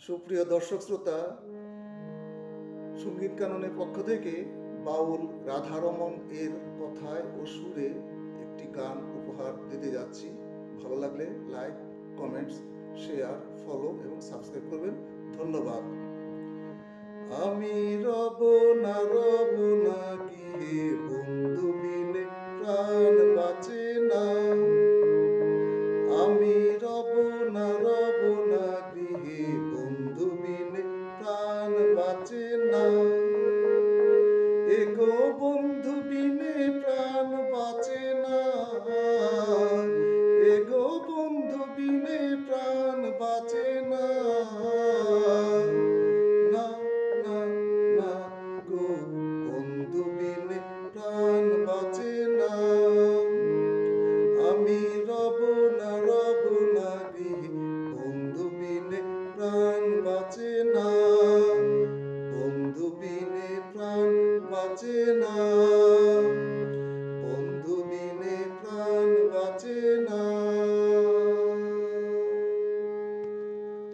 সুপ্রিয় দর্শক শ্রোতা, সঙ্গীত কাননের পক্ষ থেকে বাউল রাধারমন এর কথায় ও সুরে একটি গান উপহার দিতে যাচ্ছি। ভালো লাগলে লাইক, কমেন্টস, শেয়ার, ফলো এবং সাবস্ক্রাইব করবেন। ধন্যবাদ। আমি রব না কি হে